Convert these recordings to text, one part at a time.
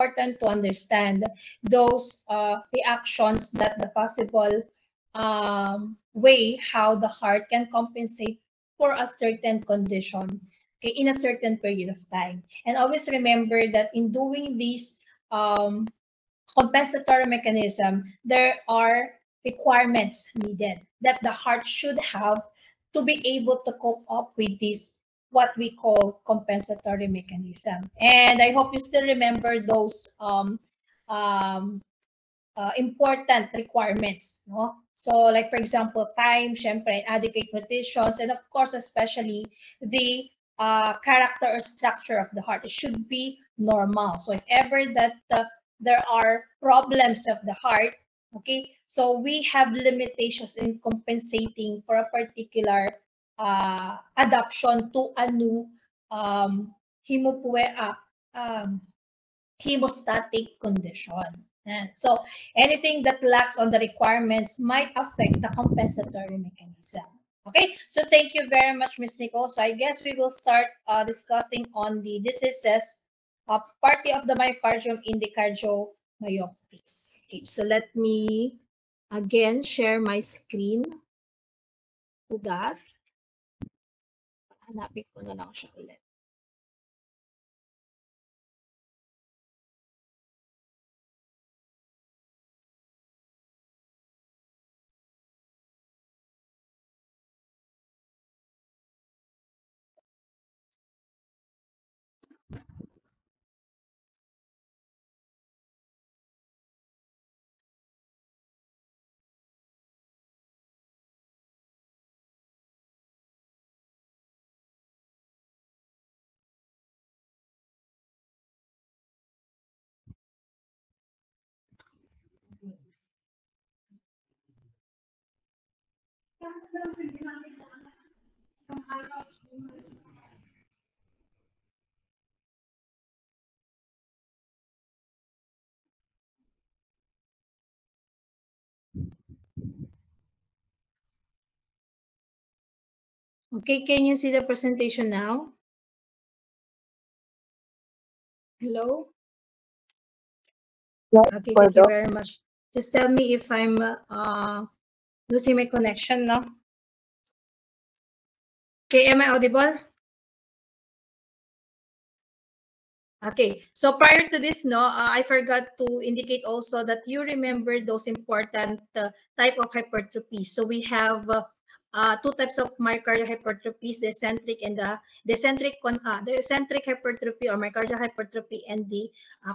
important to understand those reactions that the possible way how the heart can compensate for a certain condition, okay, in a certain period of time. And always remember that in doing these compensatory mechanism, there are requirements needed that the heart should have to be able to cope up with this, what we call compensatory mechanism. And I hope you still remember those important requirements, no? So like for example, time, syempre, adequate nutrition, and of course, especially the character or structure of the heart. It should be normal. So if ever that there are problems of the heart, okay, so we have limitations in compensating for a particular adaptation to a new hemostatic condition. And so anything that lacks on the requirements might affect the compensatory mechanism. Okay, so thank you very much, Ms. Nicole. So I guess we will start discussing on the diseases of party of the myocardium in the cardiomyopathies. Okay, so let me again share my screen to that. Hanapin ko na lang siya ulit. Okay, can you see the presentation now? Hello? Okay, thank you very much. Just tell me if I'm losing my connection now. Okay, am I audible? Okay, so prior to this, no, I forgot to indicate also that you remember those important type of hypertrophy. So we have two types of myocardial hypertrophies: the eccentric and the eccentric hypertrophy or myocardial hypertrophy, and the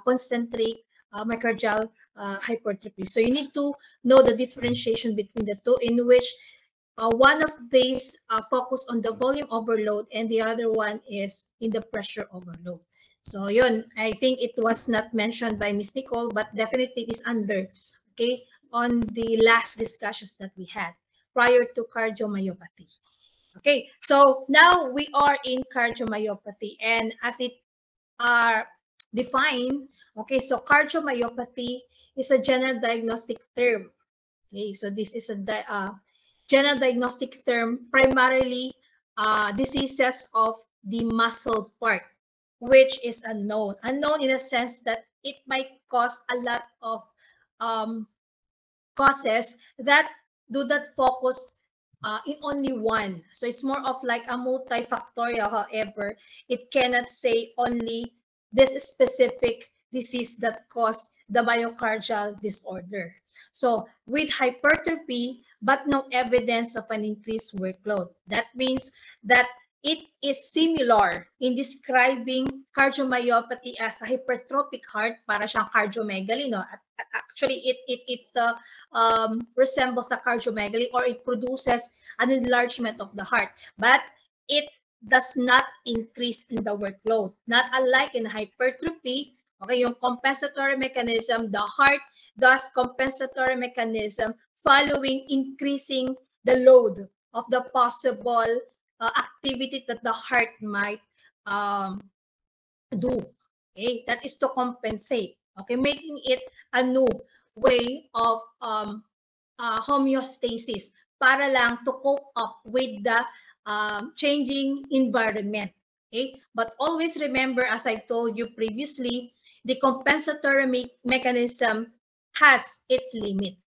concentric myocardial hypertrophy. So you need to know the differentiation between the two, in which one of these focus on the volume overload and the other one is in the pressure overload. So yun, I think it was not mentioned by Ms. Nicole, but definitely it is under, okay, on the last discussions that we had prior to cardiomyopathy. Okay, so now we are in cardiomyopathy, and as it are defined, okay, so cardiomyopathy is a general diagnostic term. Okay, so this is a general diagnostic term, primarily diseases of the muscle part, which is unknown. Unknown in a sense that it might cause a lot of causes that do not focus in only one. So it's more of like a multifactorial. However, it cannot say only this specific disease that caused the myocardial disorder. So with hypertrophy, but no evidence of an increased workload. That means that it is similar in describing cardiomyopathy as a hypertrophic heart, para siyang cardiomegaly, no? Actually, it resembles a cardiomegaly, or it produces an enlargement of the heart, but it does not increase in the workload. Not unlike in hypertrophy, okay, yung compensatory mechanism, the heart does compensatory mechanism following increasing the load of the possible activity that the heart might do. Okay, that is to compensate. Okay, making it a new way of homeostasis para lang to cope up with the changing environment. Okay, but always remember, as I told you previously, the compensatory mechanism has its limit.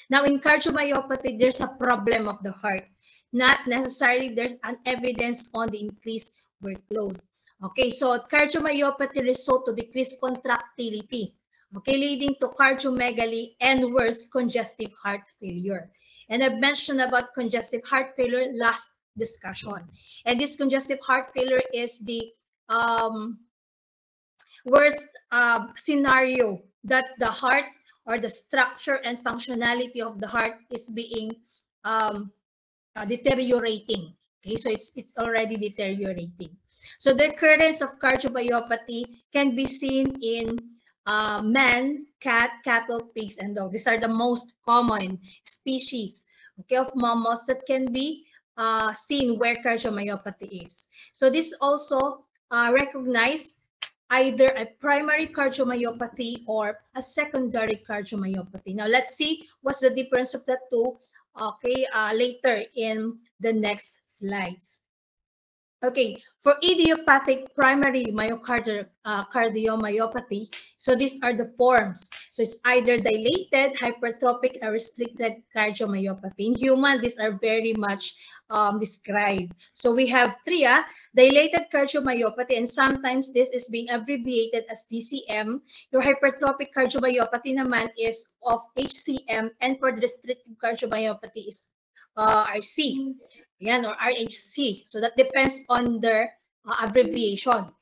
Now, in cardiomyopathy, there's a problem of the heart. Not necessarily there's an evidence on the increased workload. Okay, so cardiomyopathy result to decreased contractility, okay, leading to cardiomegaly and worse, congestive heart failure. And I've mentioned about congestive heart failure last discussion. And this congestive heart failure is the worst scenario that the heart or the structure and functionality of the heart is being deteriorating. Okay, so it's already deteriorating. So the occurrence of cardiomyopathy can be seen in man, cat, cattle, pigs, and dogs. These are the most common species, okay, of mammals that can be seen where cardiomyopathy is. So this also recognized either a primary cardiomyopathy or a secondary cardiomyopathy. Now let's see what's the difference of the two, okay, later in the next slides. Okay, for idiopathic primary cardiomyopathy, so these are the forms. So it's either dilated, hypertrophic, or restricted cardiomyopathy. In human, these are very much described. So we have three, dilated cardiomyopathy, and sometimes this is being abbreviated as DCM. Your hypertrophic cardiomyopathy naman is of HCM, and for the restricted cardiomyopathy is RC. Yan, or RHC. So that depends on their abbreviation.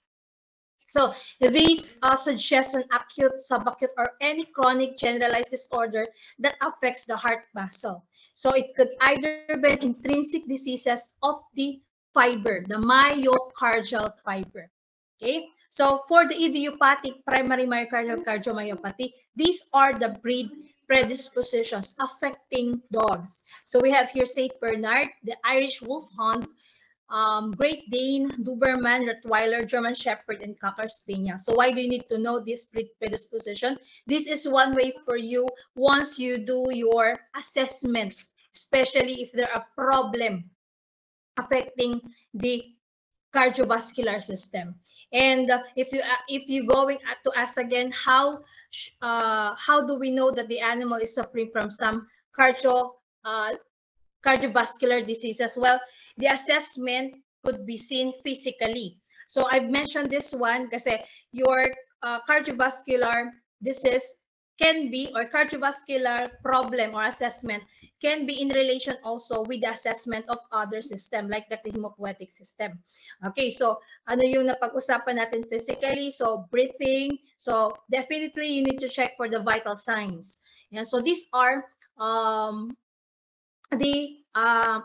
So these suggest an acute, subacute, or any chronic generalized disorder that affects the heart muscle. So it could either be intrinsic diseases of the fiber, the myocardial fiber. Okay, so for the idiopathic primary myocardial cardiomyopathy, these are the breed predispositions affecting dogs. So we have here St. Bernard, the Irish Wolfhound, Great Dane, Doberman, Rottweiler, German Shepherd, and Cocker Spaniel. So why do you need to know this predisposition? This is one way for you once you do your assessment, especially if there are problems affecting the cardiovascular system. And if you going to ask again, how do we know that the animal is suffering from some cardiovascular diseases? Well, the assessment could be seen physically. So I've mentioned this one kasi your cardiovascular disease can be, or cardiovascular problem or assessment can be in relation also with the assessment of other system like the hemopoietic system. Okay, so ano yung napag-usapan natin physically? So breathing. So definitely you need to check for the vital signs. And so these are the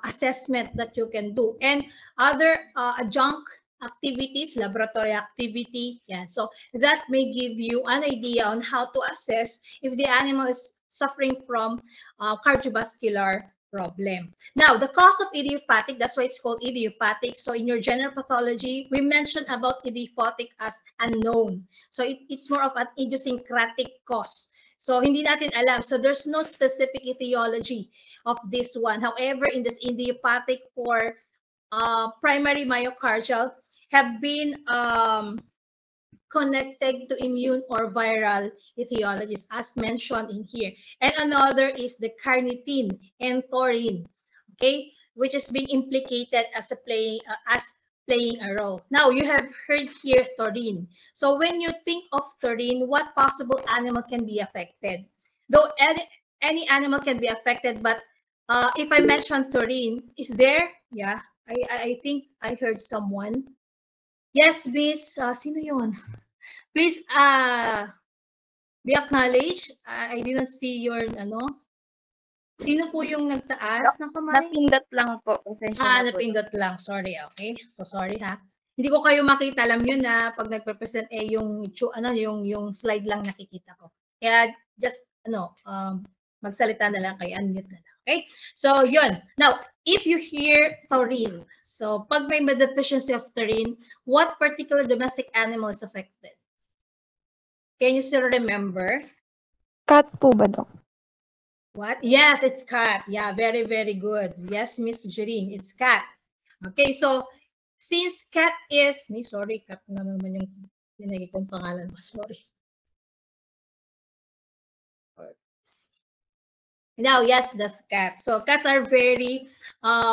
assessment that you can do, and other adjunct activities, laboratory activity. Yeah, so that may give you an idea on how to assess if the animal is suffering from cardiovascular problem. Now, the cause of idiopathic, that's why it's called idiopathic. So in your general pathology, we mentioned about idiopathic as unknown. So it's more of an idiosyncratic cause. So hindi natin alam. So there's no specific etiology of this one. However, in this idiopathic for primary myocardial have been connected to immune or viral etiologies as mentioned in here. And another is the carnitine and taurine, okay, which is being implicated as playing a role. Now you have heard here taurine. So when you think of taurine, what possible animal can be affected? Though any animal can be affected, but if I mention taurine, is there? Yeah, I think I heard someone. Yes, Miss, sino yun? Please be acknowledged. I didn't see your ano. Sino po yung nagtaas ng kamay? Napindot lang po. Napindot lang. Sorry, okay. So sorry ha. Hindi ko kayo makita, alam yun na pag nagpe-present yung slide lang nakikita ko. Kaya just magsalita na lang kayo, unmute na lang. Okay? So yun. Now, if you hear taurine, so pag may deficiency of taurine, what particular domestic animal is affected? Can you still remember? Cat po ba, Doc? What? Yes, it's cat. Yeah, very, very good. Yes, Miss Jurine, it's cat. Okay, so since cat is, sorry, cat na naman yung pinagay kong pangalan mo. Sorry. Now, yes, that's cats. So cats are very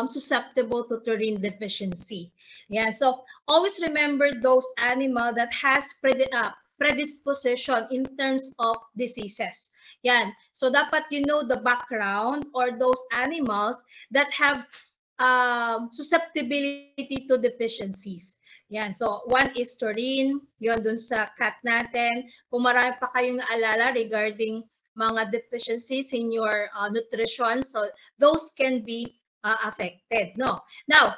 susceptible to taurine deficiency. Yeah, so always remember those animal that has predisposition in terms of diseases. Yan. So dapat you know the background or those animals that have susceptibility to deficiencies. Yan. So one is taurine, yun dun sa cat natin. Kung marami pa kayong naalala regarding mga deficiencies in your nutrition, so those can be affected. No. Now,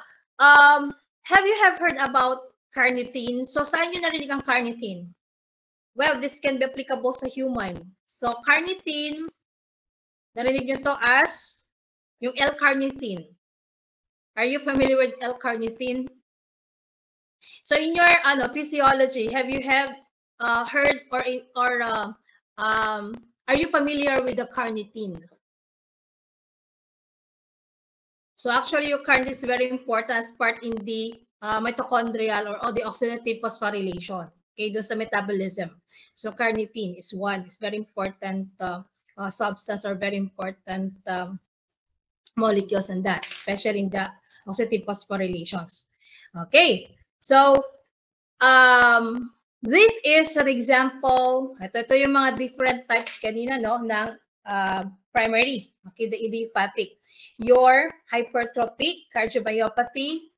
have you heard about carnitine? So saan nyo narinig ang carnitine? Well, this can be applicable sa human. So carnitine, narinig nyo to as yung L-carnitine. Are you familiar with L-carnitine? So in your physiology, have you heard or are you familiar with the carnitine? So actually, your carnitine is very important as part in the mitochondrial or the oxidative phosphorylation. Okay, doon sa metabolism. So carnitine is one. It's very important substance or very important molecules in that, especially in the oxidative phosphorylations. Okay, so this is an example. Ito yung mga different types kanina, no, ng primary, okay, the idiopathic. Your hypertrophic cardiomyopathy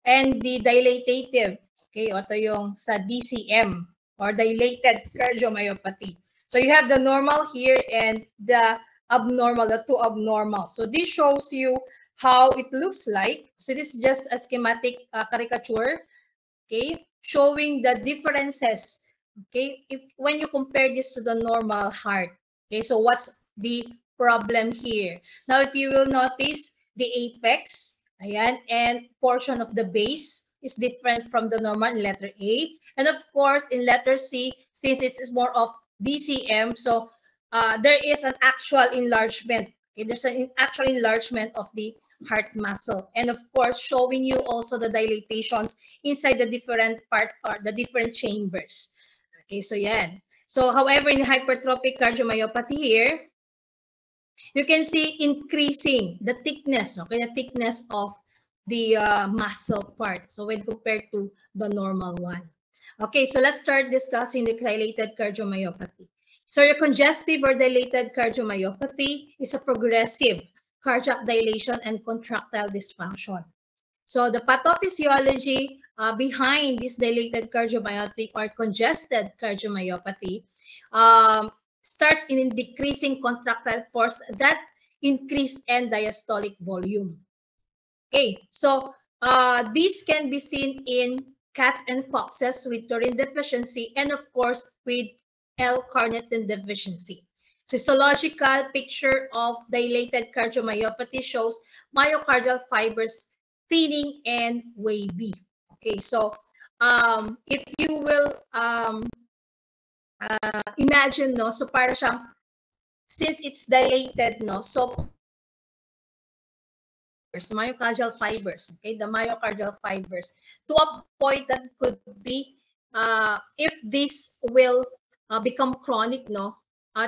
and the dilatative, okay, ito yung sa DCM or dilated cardiomyopathy. So you have the normal here and the abnormal, the two abnormal. So this shows you how it looks like. So this is just a schematic caricature, okay, showing the differences, okay, when you compare this to the normal heart. Okay, so what's the problem here? Now, if you will notice, the apex, ayan, and portion of the base is different from the normal in letter A. And of course, in letter C, since it's more of DCM, so there is an actual enlargement. Okay, there's an actual enlargement of the heart muscle, and of course showing you also the dilatations inside the different part or the different chambers. Okay, so yan. So however, in hypertrophic cardiomyopathy here, you can see increasing the thickness, okay, the thickness of the muscle part, so when compared to the normal one. Okay, so let's start discussing the dilated cardiomyopathy. So your congestive or dilated cardiomyopathy is a progressive cardiac dilation and contractile dysfunction. So the pathophysiology behind this dilated cardiomyopathy or congested cardiomyopathy starts in decreasing contractile force that increase end diastolic volume. Okay, so this can be seen in cats and foxes with taurine deficiency and of course with L-carnitine deficiency. Histological picture of dilated cardiomyopathy shows myocardial fibers thinning and wavy. Okay, so if you will imagine, no, so para siyang, since it's dilated, no, so myocardial fibers, okay, the myocardial fibers, to a point that could be, if this will become chronic, no,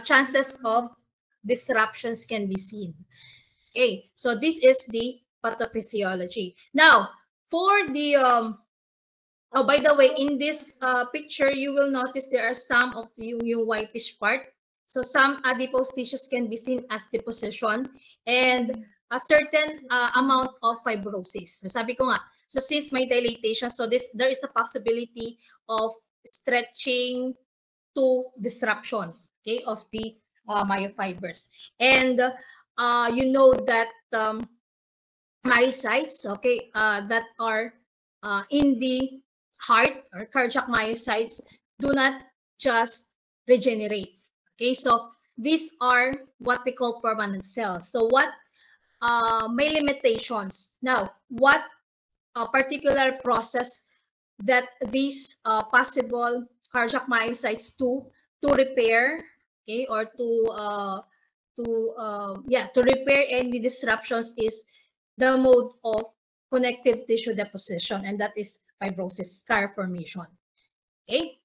chances of disruptions can be seen. Okay, so this is the pathophysiology. Now, for the oh, by the way, in this picture, you will notice there are some of yung whitish part. So some adipose tissues can be seen as deposition and a certain amount of fibrosis. So sabi ko nga, so since may dilatation, so there is a possibility of stretching to disruption, okay, of the myofibers. And you know that myocytes, okay, that are in the heart or cardiac myocytes do not just regenerate. Okay, so these are what we call permanent cells. So what may limitations. Now, what particular process that these possible cardiac myocytes to repair, okay, or to repair any disruptions is the mode of connective tissue deposition, and that is fibrosis, scar formation. Okay.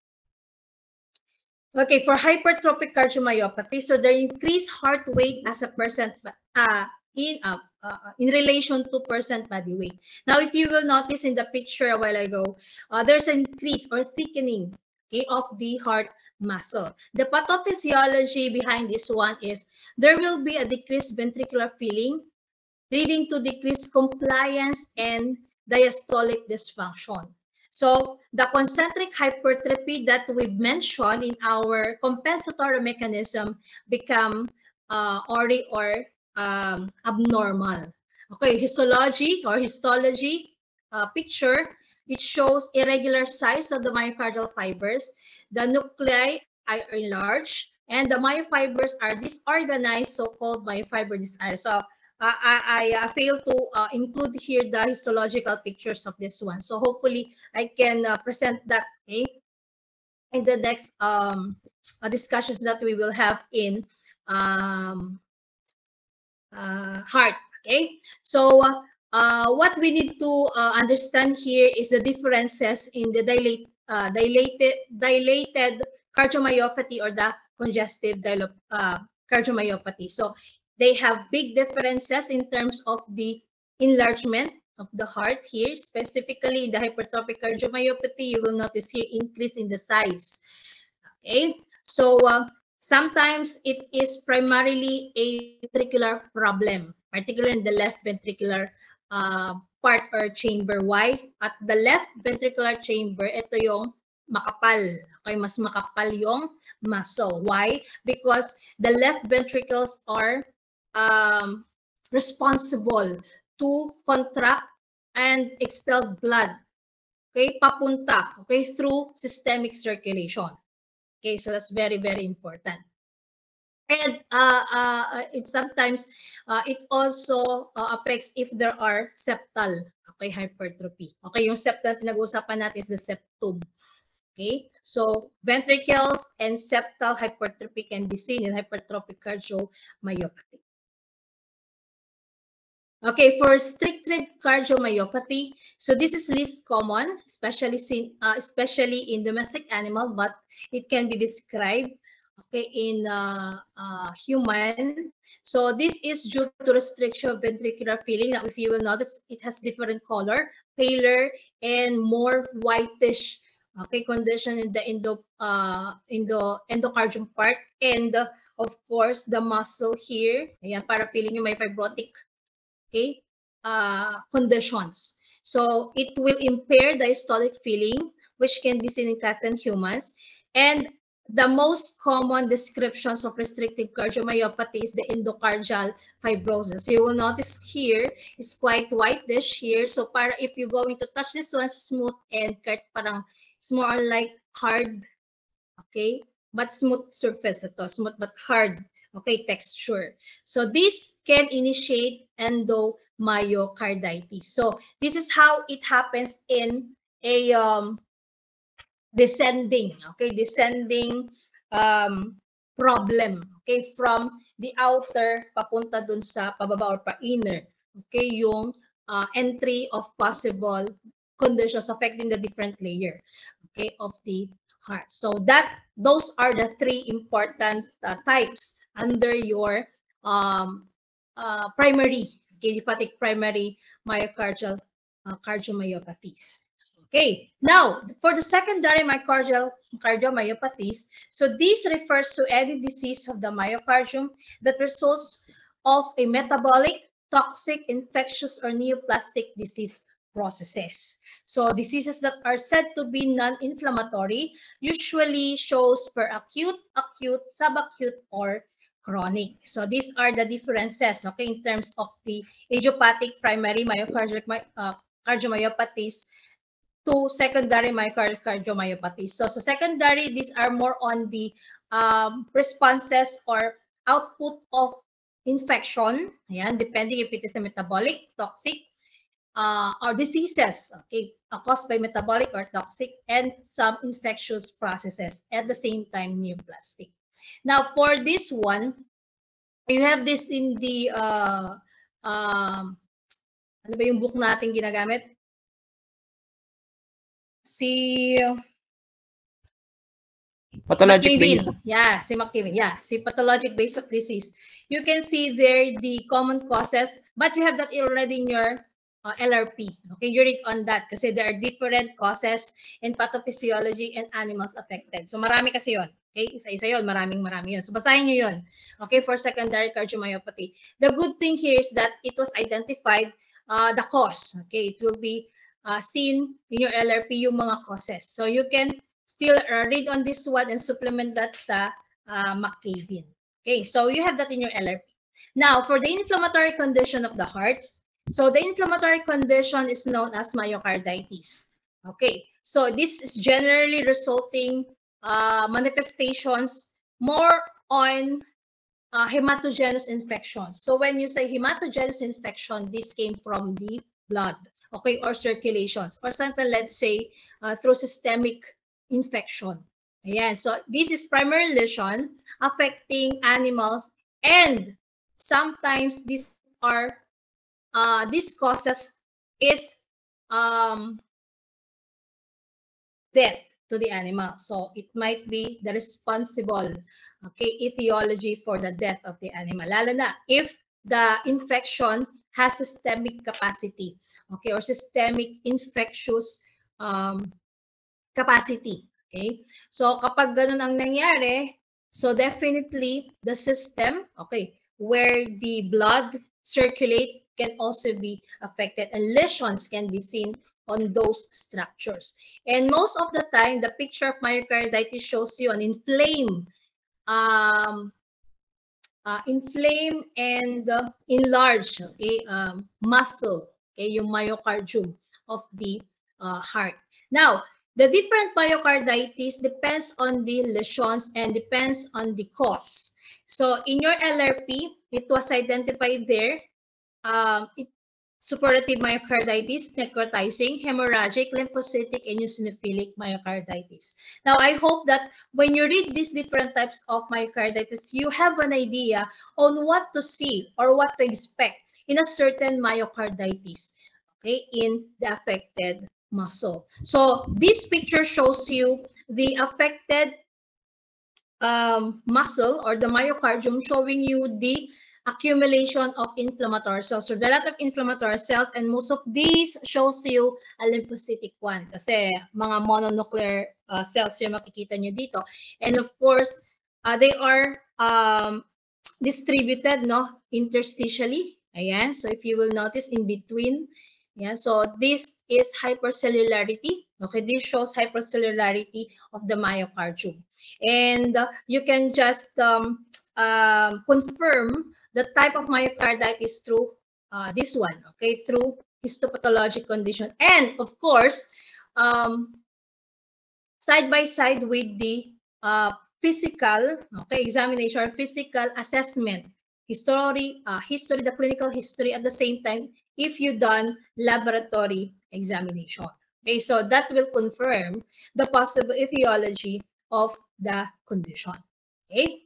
Okay, for hypertrophic cardiomyopathy, so the increased heart rate as a percent in relation to percent body weight. Now, if you will notice in the picture a while ago, there's an increase or thickening, okay, of the heart muscle. The pathophysiology behind this one is there will be a decreased ventricular filling, leading to decreased compliance and diastolic dysfunction. So the concentric hypertrophy that we mentioned in our compensatory mechanism become abnormal. Okay, histology or histology picture, it shows irregular size of the myocardial fibers. The nuclei are enlarged and the myofibers are disorganized, so-called myofiber disorder. So I failed to include here the histological pictures of this one. So hopefully I can present that, okay, in the next discussions that we will have in heart. Okay, so what we need to understand here is the differences in the dilated cardiomyopathy or the congestive cardiomyopathy. So they have big differences in terms of the enlargement of the heart here. Specifically in the hypertrophic cardiomyopathy, you will notice here increase in the size. Okay, so sometimes it is primarily a ventricular problem, particularly in the left ventricular part or chamber. Why? At the left ventricular chamber, ito yung makapal. Okay, mas makapal yung muscle. Why? Because the left ventricles are responsible to contract and expel blood, okay, papunta, okay, through systemic circulation. Okay, so that's very, very important. And it sometimes it also affects if there are septal, okay, hypertrophy. Okay, yung septal pinag-uusapan natin is the septum. Okay, so ventricles and septal hypertrophy can be seen in hypertrophic cardiomyopathy. Okay, for restrictive cardiomyopathy, so this is least common, especially in domestic animal, but it can be described, okay, in human. So this is due to restriction of ventricular filling. Now, if you will notice, it has different color, paler and more whitish, okay, condition in the endocardium part, and of course the muscle here. Ayan, para feeling yung may fibrotic, okay, conditions. So it will impair diastolic filling, which can be seen in cats and humans. And the most common descriptions of restrictive cardiomyopathy is the endocardial fibrosis. You will notice here is quite whitish here. So para if you're going to touch this one, smooth and parang it's more like hard, okay, but smooth surface ito, smooth but hard, okay, texture. So this can initiate endomyocarditis. So this is how it happens in a descending, okay, descending problem, okay, from the outer papunta dun sa pababa or pa-inner, okay, yung entry of possible conditions affecting the different layer, okay, of the heart. So those are the three important types under your primary, idiopathic primary myocardial cardiomyopathies. Okay, now for the secondary cardiomyopathies, so this refers to any disease of the myocardium that results of a metabolic, toxic, infectious, or neoplastic disease processes. So diseases that are said to be non-inflammatory usually shows per acute, subacute, or chronic. So these are the differences, okay, in terms of the idiopathic primary cardiomyopathies to secondary myocardial cardiomyopathy. So secondary, these are more on the responses or output of infection, ayan, depending if it is a metabolic, toxic, or diseases, okay, caused by metabolic or toxic, and some infectious processes, at the same time neoplastic. Now for this one, you have this in the ano ba yung book natin ginagamit? Pathologic McKibben. basic. Yeah, si McKibben. Yeah, si pathologic basic disease. You can see there the common causes, but you have that already in your LRP. Okay, you read on that kasi there are different causes in pathophysiology and animals affected. So marami kasi yon. Okay, isa-isa yon, marami yun. So basahin nyo yun. Okay, for secondary cardiomyopathy. The good thing here is that it was identified the cause. Okay, it will be seen in your LRP yung mga causes. So you can still read on this one and supplement that sa McKibben. Okay, so you have that in your LRP. Now, for the inflammatory condition of the heart, so the inflammatory condition is known as myocarditis. Okay, so this is generally resulting manifestations more on hematogenous infection. So when you say hematogenous infection, this came from the blood, okay, or circulations, or something, let's say, through systemic infection. Ayan, so this is primary lesion affecting animals, and sometimes these causes is death to the animal. So it might be the responsible, okay, etiology for the death of the animal, lalo na if the infection has systemic capacity, okay, or systemic infectious capacity. Okay, so kapag ganun ang nangyari, so definitely the system, okay, where the blood circulate can also be affected, and lesions can be seen on those structures. And most of the time, the picture of myocarditis shows you an inflamed and enlarged, okay, muscle, okay, yung myocardium of the heart. Now, the different myocarditis depends on the lesions and depends on the cause. So in your LRP, it was identified there. Suppurative myocarditis, necrotizing, hemorrhagic, lymphocytic, and eosinophilic myocarditis. Now, I hope that when you read these different types of myocarditis, you have an idea on what to see or what to expect in a certain myocarditis, okay, in the affected muscle. So this picture shows you the affected muscle or the myocardium, showing you the accumulation of inflammatory cells. So there are a lot of inflammatory cells, and most of these shows you a lymphocytic one kasi mga mononuclear cells yung makikita nyo dito. And of course, they are distributed, no, interstitially. Ayan, so if you will notice in between, yeah, so this is hypercellularity. Okay, this shows hypercellularity of the myocardium. And you can just confirm the type of myocarditis through this one, okay, through histopathologic condition. And of course, side by side with the physical, okay, examination or physical assessment, history, the clinical history at the same time, if you done laboratory examination. Okay, so that will confirm the possible etiology of the condition. Okay.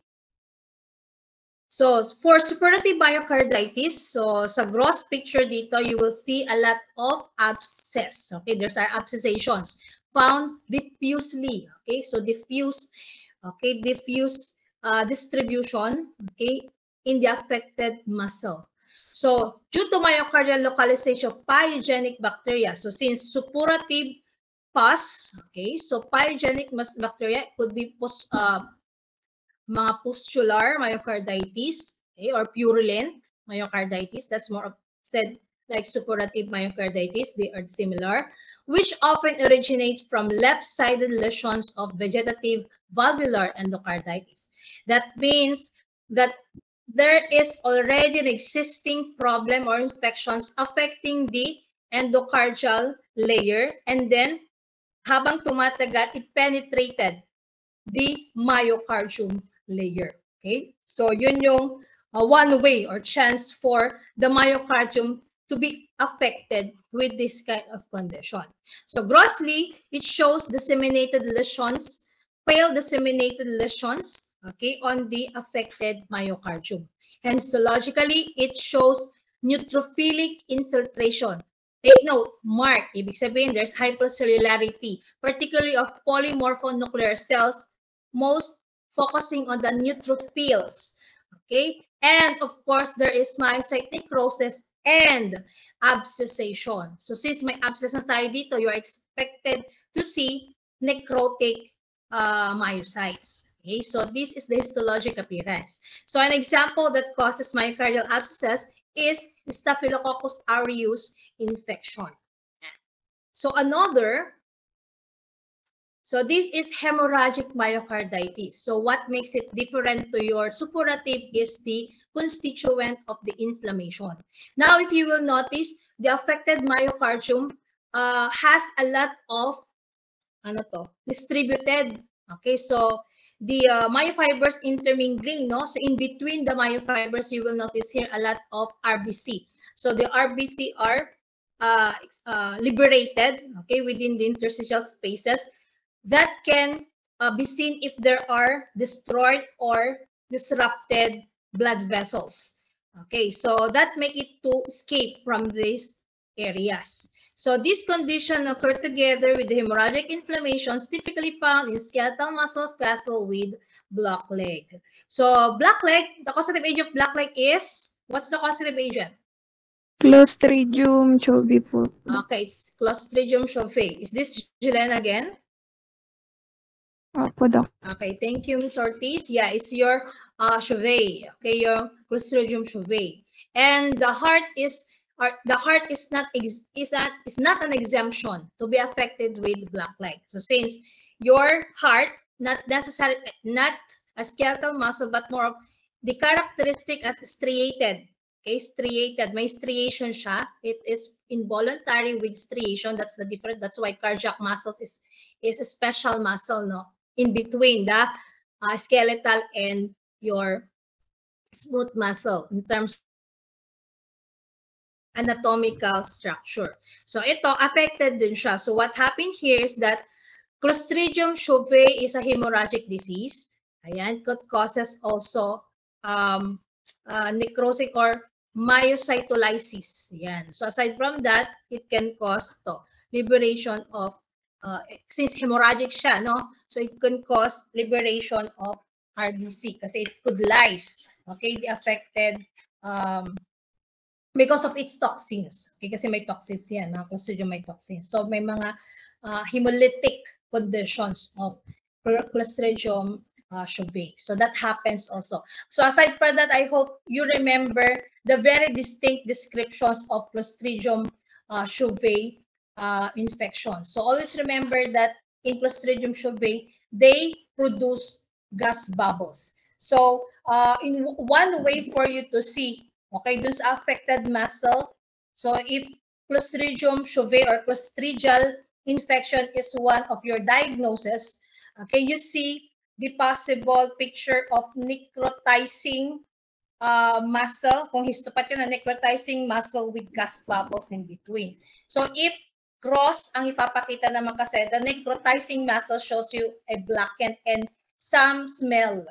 So for suppurative myocarditis, so sa gross picture dito, you will see a lot of abscess. Okay, there's our abscessations found diffusely. Okay, so diffuse, okay, diffuse distribution, okay, in the affected muscle. So due to myocardial localization of pyogenic bacteria, so since suppurative pus, okay, so pyogenic bacteria could be mga pustular myocarditis, okay, or purulent myocarditis. That's more said like suppurative myocarditis. They are similar, which often originate from left-sided lesions of vegetative valvular endocarditis. That means that there is already an existing problem or infections affecting the endocardial layer, and then habang tumatagal, it penetrated the myocardium layer. Okay, so yun yung one way or chance for the myocardium to be affected with this kind of condition. So grossly, it shows disseminated lesions, pale disseminated lesions, okay, on the affected myocardium. And histologically, it shows neutrophilic infiltration. Take note, mark, ibig sabihin there's hypercellularity, particularly of polymorphonuclear cells most focusing on the neutrophils. Okay, and of course there is myocyte necrosis and abscessation. So since may abscess tayo dito, you are expected to see necrotic myocytes. Okay, so this is the histologic appearance. So an example that causes myocardial abscess is Staphylococcus aureus infection. So this is hemorrhagic myocarditis. So what makes it different to your suppurative is the constituent of the inflammation. Now, if you will notice, the affected myocardium has a lot of distributed. Okay, so the myofibers intermingling, no? So in between the myofibers, you will notice here a lot of RBC. So the RBC are liberated, okay, within the interstitial spaces that can be seen if there are destroyed or disrupted blood vessels. Okay, so that make it to escape from these areas. So this condition occur together with the hemorrhagic inflammations typically found in skeletal muscle of castle with black leg. So black leg, the causative agent of black leg is, what's the causative agent? Clostridium shoveyi po. Okay, it's Clostridium shoveyi. Is this Jelena again? Opo, Doc. Okay, thank you, Ms. Ortiz. Yeah, it's your shoveyi. Okay, your Clostridium shoveyi. And the heart is not an exemption to be affected with black leg. So since your heart not a skeletal muscle but more of the characteristic as striated. Okay, striated. May striation siya. It is involuntary with striation. That's the difference. That's why cardiac muscles is a special muscle, no, in between the skeletal and your smooth muscle in terms anatomical structure. So ito, affected din siya. So what happened here is that Clostridium shoveyi is a hemorrhagic disease. Ayan, it causes also necrosis or myocytolysis. Ayan. So aside from that, it can cause liberation of, since hemorrhagic siya, no? So it can cause liberation of RBC kasi it could lyse, okay, the affected because of its toxins. Okay, kasi may toxins yan, mga Clostridium may toxins. So may mga hemolytic conditions of Clostridium shoveyi. So that happens also. So aside from that, I hope you remember the very distinct descriptions of Clostridium shoveyi infection. So always remember that in Clostridium shoveyi, they produce gas bubbles. So in one way for you to see, okay, dun sa affected muscle. So if Clostridium shoveyi or clostridial infection is one of your diagnosis, okay, you see the possible picture of necrotizing muscle, kung histopath yun, na necrotizing muscle with gas bubbles in between. So if cross ang ipapakita naman kasi, the necrotizing muscle shows you a blackened and some smell.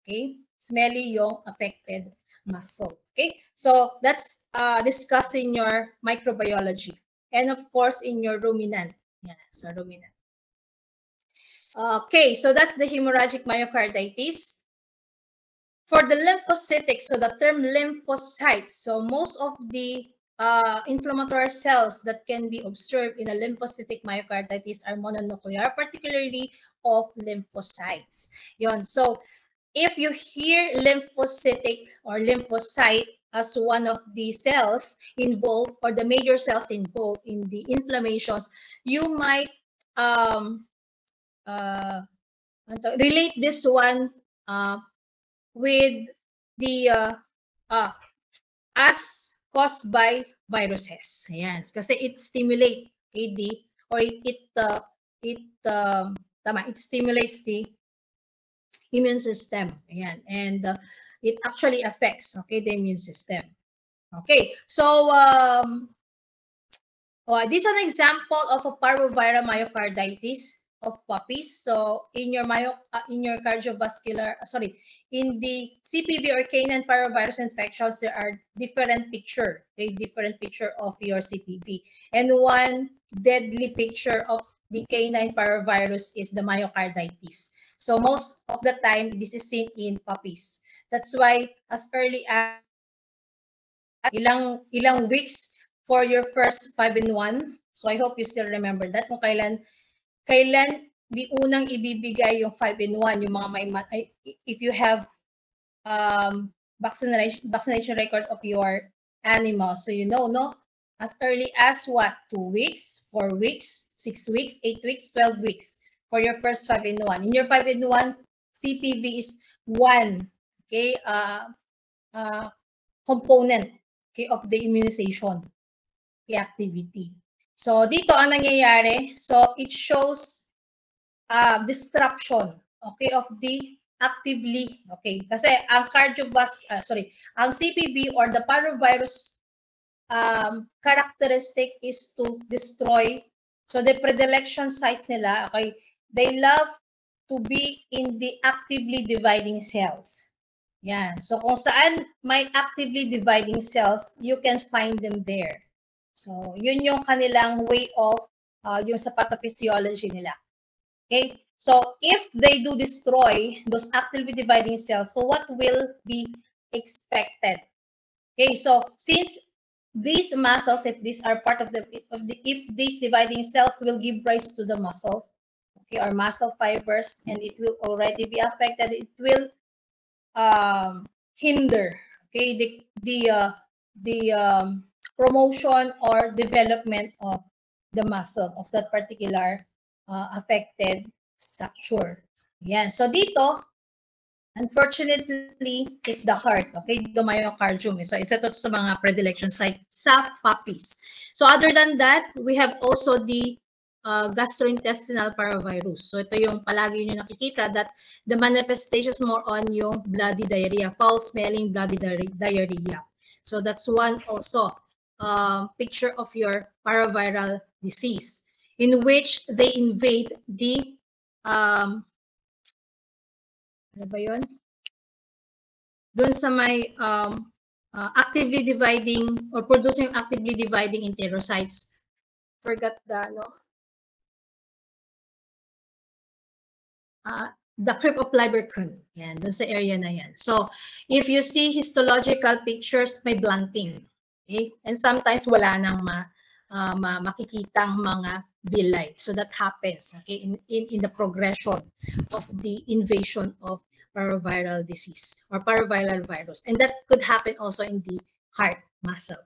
Okay? Smelly yung affected muscle. Okay? So that's discussing your microbiology. And of course, in your ruminant. Yeah, so ruminant. Okay, so that's the hemorrhagic myocarditis. For the lymphocytic, so the term lymphocytes, so most of the inflammatory cells that can be observed in a lymphocytic myocarditis are mononuclear, particularly of lymphocytes. Yon. So if you hear lymphocytic or lymphocyte as one of the cells involved or the major cells involved in the inflammations, you might relate this one with the as caused by viruses. Ayan. Kasi it stimulates it stimulates the immune system. Ayan. And it actually affects, okay, the immune system. Okay. So this is an example of a parvoviral myocarditis of puppies. So in your cardiovascular, in the CPV or canine parvovirus infections, there are different picture, a different picture of your CPV, and one deadly picture of the canine parvovirus is the myocarditis. So most of the time, this is seen in puppies. That's why as early as ilang weeks for your first 5-in-1. So I hope you still remember that kung kailan unang ibibigay yung 5-in-1, yung mga may if you have vaccination record of your animal. So you know, no? As early as what? 2 weeks, 4 weeks, 6 weeks, 8 weeks, 12 weeks for your first 5-in-1. In your 5-in-1, CPV is one, okay, component, okay, of the immunization, okay, activity. So dito ang nangyayari, so it shows disruption, okay, of the actively, okay, kasi ang ang CPV or the parvovirus characteristic is to destroy. So the predilection sites nila, okay, they love to be in the actively dividing cells. Yan. So kung saan may actively dividing cells, you can find them there. So yun yung kanilang way of yung sa pathophysiology nila. Okay? So if they do destroy those actively dividing cells, so what will be expected? Okay, so since these muscles, if these are part of if these dividing cells will give rise to the muscle, okay, or muscle fibers, and it will already be affected, it will hinder, okay, the promotion or development of the muscle of that particular affected structure. Yan. So dito, unfortunately, it's the heart, okay, the myocardium. So isa to sa mga predilection site sa puppies. So other than that, we have also the gastrointestinal parvovirus. So ito yung palagi nyo nakikita that the manifestations more on yung bloody diarrhea, foul-smelling bloody diarrhea. So that's one also picture of your parvoviral disease in which they invade the ano ba yun? Doon sa may actively dividing or producing actively dividing enterocytes. Forgot the, no? The crypt of Lieberkühn. Yan, doon sa area na yan. So, if you see histological pictures, may blunting. Okay? And sometimes wala nang makikitang mga villi. So that happens, okay, in the progression of the invasion of parvoviral disease or parvoviral virus. And that could happen also in the heart muscle.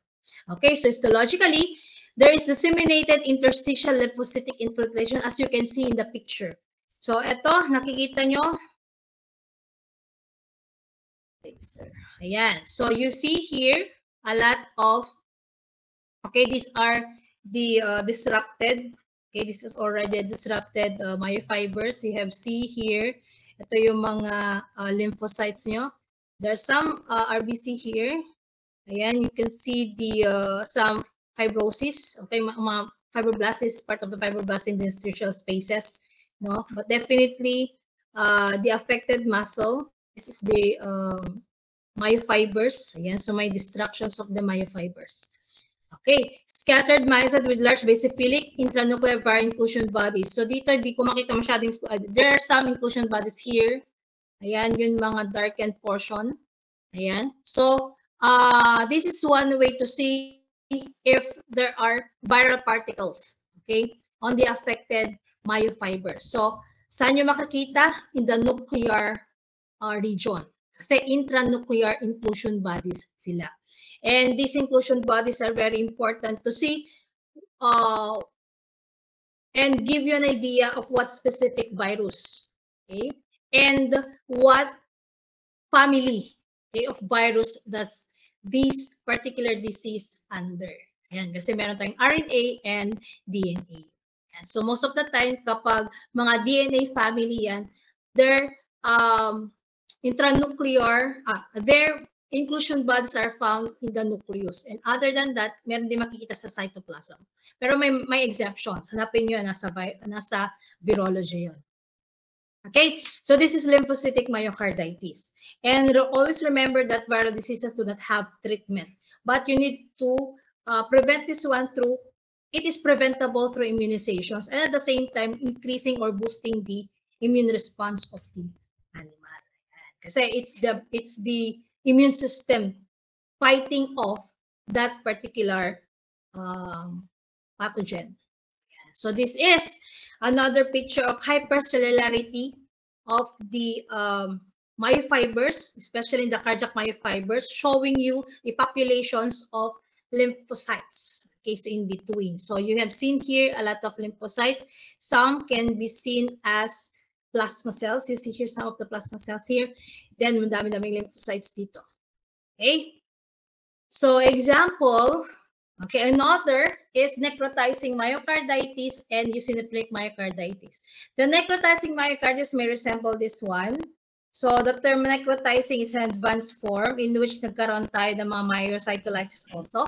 Okay, so histologically, there is disseminated interstitial lymphocytic infiltration as you can see in the picture. So ito, nakikita nyo. Ayan. So you see here a lot of, okay, these are the disrupted, okay, this is already disrupted myofibers. You have C here. Ito yung mga lymphocytes nyo. There's some RBC here. Ayan, you can see the some fibrosis. Okay, mga fibroblasts is part of the fibroblast in the interstitial spaces. No, but definitely the affected muscle. This is the myofibers. Ayan, so may destructions of the myofibers. Okay, scattered myocyte with large basophilic intranuclear viral inclusion bodies. So dito hindi ko makita masyadong, there are some inclusion bodies here. Ayan, yun mga darkened portion. Ayan. So this is one way to see if there are viral particles, okay, on the affected myofibers. So saan nyo makikita? In the nuclear region. Kasi intranuclear inclusion bodies sila. And these inclusion bodies are very important to see and give you an idea of what specific virus, okay, and what family, okay, of virus does this particular disease under. Ayan, kasi meron tayong RNA and DNA. Ayan, so most of the time, kapag mga DNA family yan, their intranuclear, their inclusion bodies are found in the nucleus. And other than that, meron din makikita sa cytoplasm. Pero may exceptions. Hanapin nyo, nasa virology yun. Okay, so this is lymphocytic myocarditis. And always remember that viral diseases do not have treatment. But you need to prevent this one through it is preventable through immunizations, and at the same time, increasing or boosting the immune response of the animal. Kasi it's the immune system fighting off that particular pathogen. So this is another picture of hypercellularity of the myofibers, especially in the cardiac myofibers, showing you the populations of lymphocytes. Okay, so in between. So you have seen here a lot of lymphocytes. Some can be seen as plasma cells. You see here some of the plasma cells here. Then madami-daming lymphocytes dito. Okay? So example, okay, another is necrotizing myocarditis and eosinophilic myocarditis. The necrotizing myocarditis may resemble this one. So the term necrotizing is an advanced form in which nagkaroon tayo ng mga myocytolysis also.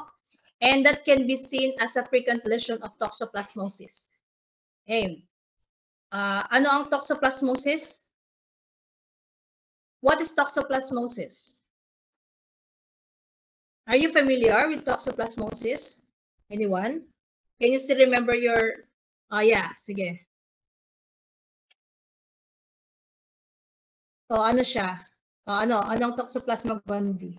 And that can be seen as a frequent lesion of toxoplasmosis. Okay. Ano ang toxoplasmosis? What is toxoplasmosis? Are you familiar with toxoplasmosis? Anyone? Can you still remember your... yeah, sige. Ano siya? Anong Toxoplasma gondii?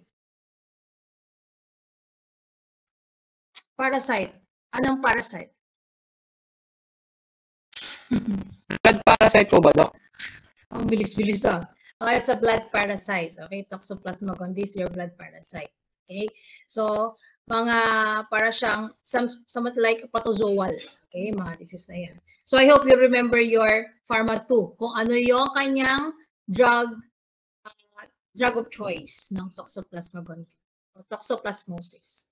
Parasite. Anong parasite? Blood parasite po ba, Doc? Ang bilis-bilis ah. Okay, it's a blood parasite. Okay, Toxoplasma gondii is your blood parasite. Okay, so mga para siyang somewhat like protozoal. Okay, mga disease na yan. So I hope you remember your Pharma 2, kung ano yung kanyang drug of choice ng Toxoplasma gondii o toxoplasmosis.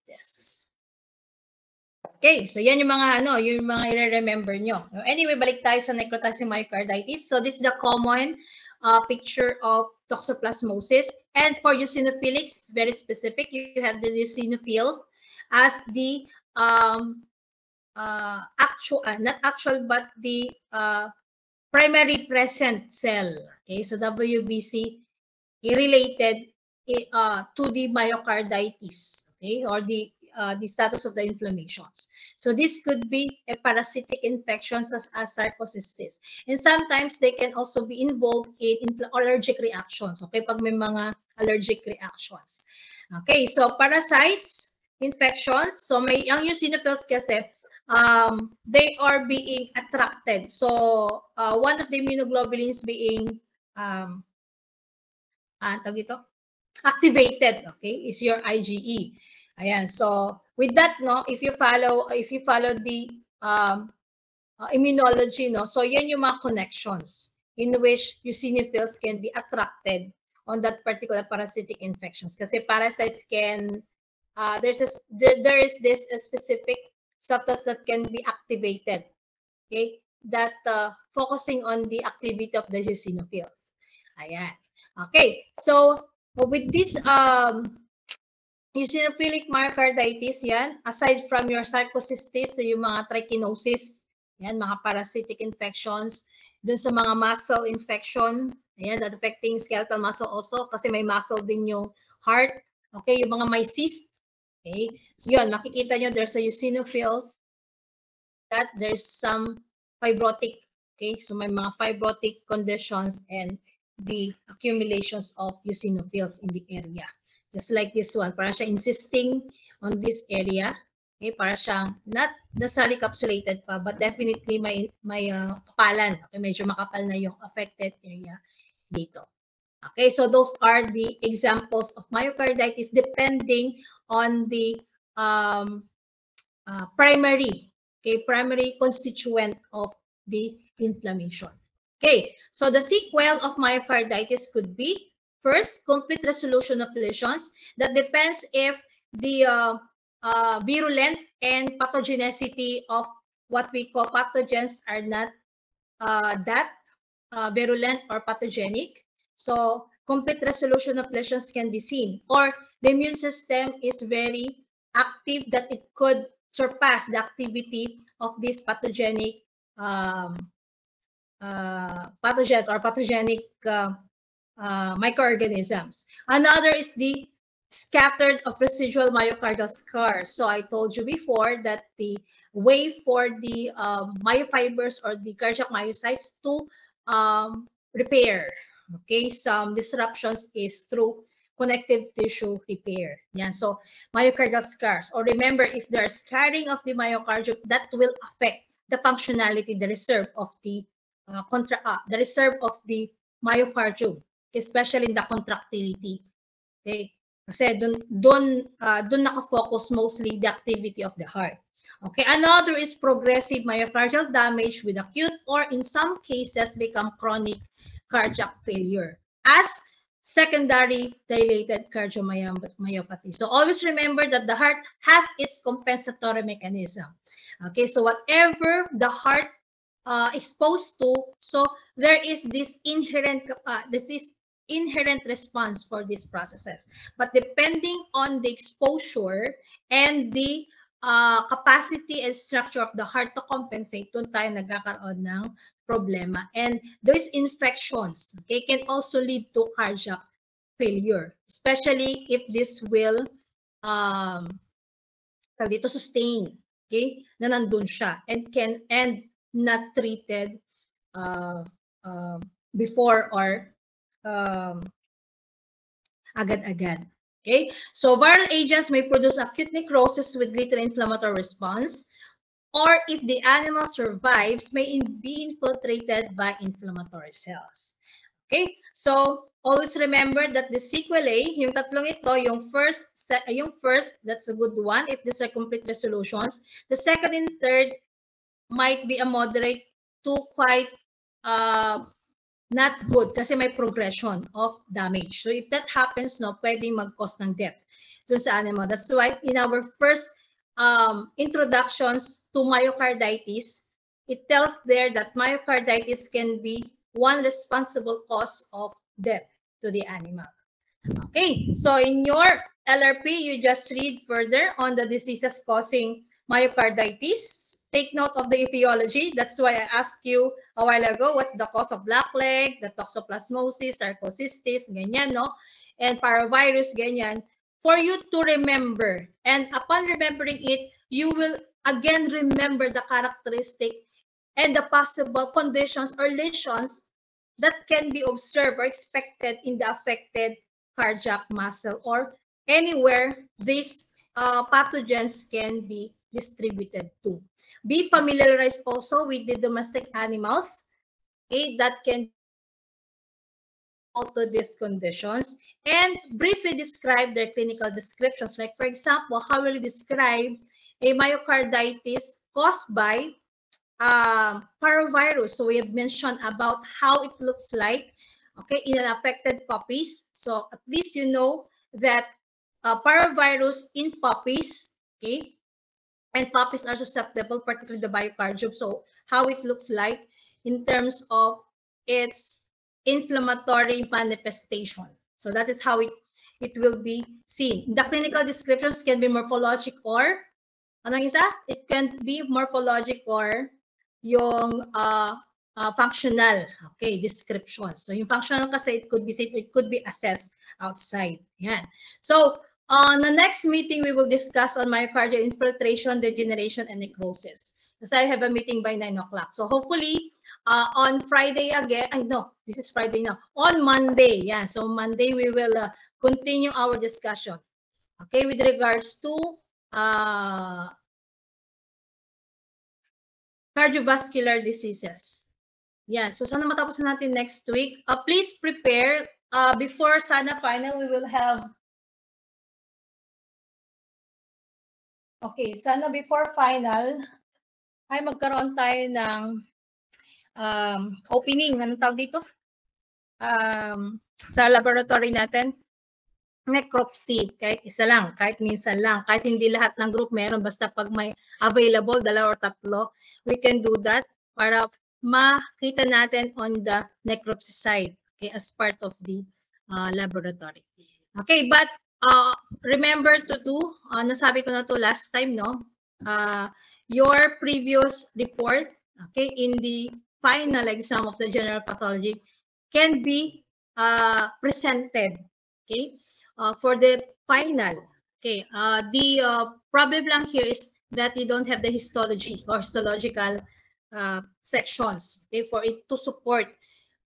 Yes. Okay, so yan yung mga yung mga i-remember nyo. Anyway, balik tayo sa necrotizing myocarditis. So this is the common picture of toxoplasmosis. And for eosinophilics, very specific. You have the eosinophils as the not actual, but the primary present cell. Okay, so WBC related to the myocarditis. Okay, or the status of the inflammations. So this could be a parasitic infection such as sarcocystis. And sometimes they can also be involved in allergic reactions. Okay, pag may mga allergic reactions. Okay, so parasites, infections. So may ang eosinophils kasi they are being attracted. So one of the immunoglobulins being activated, okay, is your IgE. Ayan, so with that, if you follow the immunology, so yan yung mga connections in which eosinophils can be attracted on that particular parasitic infections. Kasi parasites can there is this specific substance that can be activated, okay, that focusing on the activity of the eosinophils. Ayan. Okay, so with this eosinophilic myocarditis, yan, aside from your sarcocystis, so yung mga trichinosis, yan, mga parasitic infections, dun sa mga muscle infection, ayan, that affecting skeletal muscle also, kasi may muscle din yung heart, okay, yung mga may cyst, okay, so yun, makikita nyo, there's a eosinophils, that there's some fibrotic, okay, so may mga fibrotic conditions and the accumulations of eosinophils in the area. Just like this one, para siya insisting on this area. Okay, para siyang not necessarily capsulated pa, but definitely may kapalan. Okay, medyo makapal na yung affected area dito. Okay, so those are the examples of myocarditis depending on the primary constituent of the inflammation. Okay, so the sequel of myocarditis could be, first, complete resolution of lesions. That depends if the virulent and pathogenicity of what we call pathogens are not that virulent or pathogenic. So complete resolution of lesions can be seen. Or the immune system is very active that it could surpass the activity of these pathogenic pathogens or pathogenic microorganisms. Another is the scattered of residual myocardial scars. So I told you before that the way for the myofibers or the cardiac myocytes to repair, okay, some disruptions is through connective tissue repair. Yeah, so myocardial scars, or remember, if there are scarring of the myocardium, that will affect the functionality, the reserve of the the reserve of the myocardium, especially in the contractility. Okay, kasi doon nakafocus mostly the activity of the heart. Okay, another is progressive myocardial damage with acute or in some cases become chronic cardiac failure as secondary dilated cardiomyopathy. So always remember that the heart has its compensatory mechanism. Okay, so whatever the heart exposed to, so there is this inherent response for these processes. But depending on the exposure and the capacity and structure of the heart to compensate, doon tayo nagkakaroon ng problema. And those infections, okay, can also lead to cardiac failure, especially if this will sustain, okay, na nandun siya and can end not treated before or agad-agad. Okay, so viral agents may produce acute necrosis with little inflammatory response, or if the animal survives, may be infiltrated by inflammatory cells. Okay, so always remember that the sequelae, yung tatlong ito, yung first, that's a good one if these are complete resolutions. The second and third might be a moderate to quite not good kasi may progression of damage. So if that happens, no, pwedeng mag-cause ng death dun sa animal. That's why in our first introductions to myocarditis, it tells there that myocarditis can be one responsible cause of death to the animal. Okay, so in your LRP, you just read further on the diseases causing myocarditis. Take note of the etiology. That's why I asked you a while ago, what's the cause of blackleg, the toxoplasmosis, sarcocystis, ganyan, no? And parvovirus, ganyan, for you to remember. And upon remembering it, you will again remember the characteristic and the possible conditions or lesions that can be observed or expected in the affected cardiac muscle or anywhere these pathogens can be distributed to. Be familiarized also with the domestic animals, okay, that can to these conditions, and briefly describe their clinical descriptions. Like, for example, how will you describe a myocarditis caused by parvovirus? So we have mentioned about how it looks like, okay, in an affected puppies. So at least you know that parvovirus in puppies, okay, and puppies are susceptible, particularly the myocardium. So how it looks like in terms of its inflammatory manifestation. So that is how it will be seen. The clinical descriptions can be morphologic or, anong isa? It can be morphologic or yung functional, okay, descriptions. So yung functional kasi it could be assessed outside. Yan. So on the next meeting, we will discuss on myocardial infiltration, degeneration, and necrosis. Because I have a meeting by 9 o'clock. So hopefully, on Friday again, I know, this is Friday now. On Monday, yeah. So Monday, we will continue our discussion. Okay, with regards to cardiovascular diseases. Yeah, so sana matapos natin next week. Please prepare. Before sana final, we will have. Okay, sana before final, ay magkaroon tayo ng opening, anong tawag dito? Sa laboratory natin, necropsy, kahit isa lang, kahit minsan lang, kahit hindi lahat ng group meron, basta pag may available, 2 or 3, we can do that para makita natin on the necropsy side, okay, as part of the laboratory. Okay, but remember to do, nasabi ko na to last time, no? Your previous report, okay, in the final exam of the general pathology can be presented, okay, for the final. Okay, the problem lang here is that you don't have the histology or histological sections, okay, for it to support.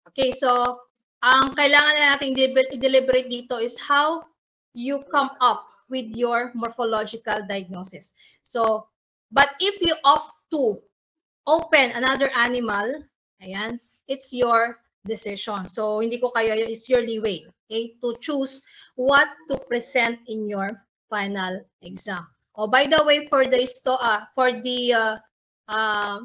Okay, so ang kailangan na nating i-deliberate dito is how you come up with your morphological diagnosis. So, but if you opt to open another animal, ayan, it's your decision. So, hindi ko kayo, it's your leeway, okay, to choose what to present in your final exam. Oh, by the way, for the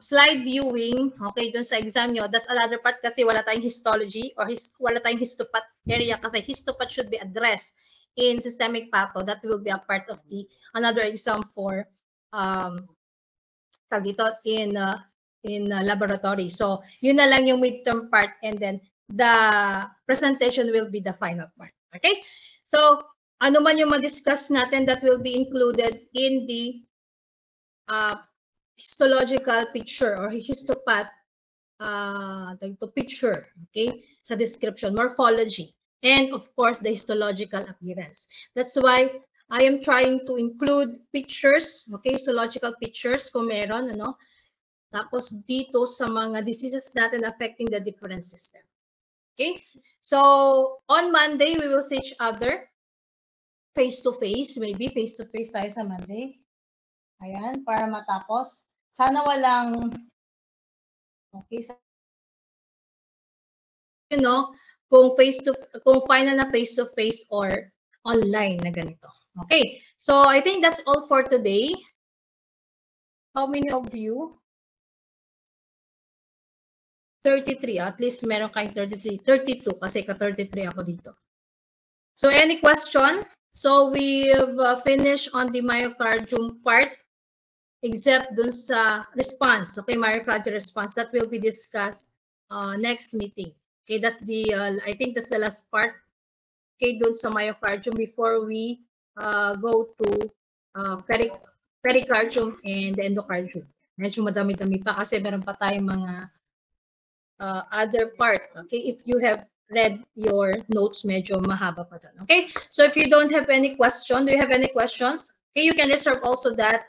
slide viewing, okay, dun sa exam nyo, that's another part kasi wala tayong histology or wala tayong histopath area kasi histopath should be addressed in systemic patho. That will be a part of the another exam for in laboratory. So, yun na lang yung midterm part and then the presentation will be the final part. Okay? So, ano man yung ma-discuss natin that will be included in the histological picture or histopath picture, okay, sa description, morphology, and of course, the histological appearance. That's why I am trying to include pictures, okay, histological pictures kung meron, ano, tapos dito sa mga diseases natin affecting the different system. Okay, so on Monday, we will see each other face-to-face, maybe face-to-face tayo sa Monday. Ayan, para matapos. Sana walang, okay, you know, kung final na face-to-face or online na ganito. Okay, so I think that's all for today. How many of you? 33, at least meron kayong 33, 32 kasi ka-33 ako dito. So any question? So we've finished on the myocardium part except dun sa response, okay, myocardial response that will be discussed next meeting. Okay, that's the, I think that's the last part, okay, dun sa myocardium before we go to pericardium and endocardium. Medyo madami-dami pa kasi meron pa tayong mga other part, okay, if you have read your notes, medyo mahaba pa dun, okay? So if you don't have any question, do you have any questions? Okay, you can reserve also that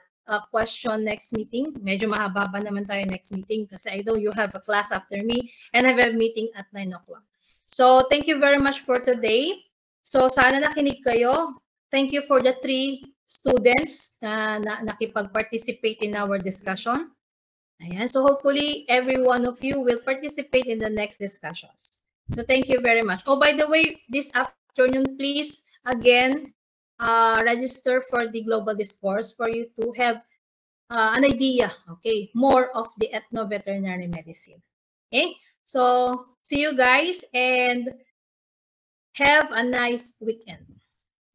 question next meeting. Medyo mahaba pa naman tayo next meeting kasi I know you have a class after me and I have a meeting at 9 o'clock. So thank you very much for today. So sana nakinig kayo. Thank you for the 3 students na nakipag-participate in our discussion. Ayan, so hopefully every one of you will participate in the next discussions. So thank you very much. Oh, by the way, this afternoon, please, again, register for the global discourse for you to have an idea, okay, more of the ethno-veterinary medicine. Okay, so see you guys and have a nice weekend.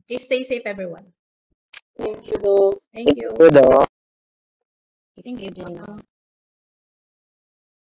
Okay, stay safe, everyone. Thank you, Doc. Thank you. Good, Doc. Thank you, Jane.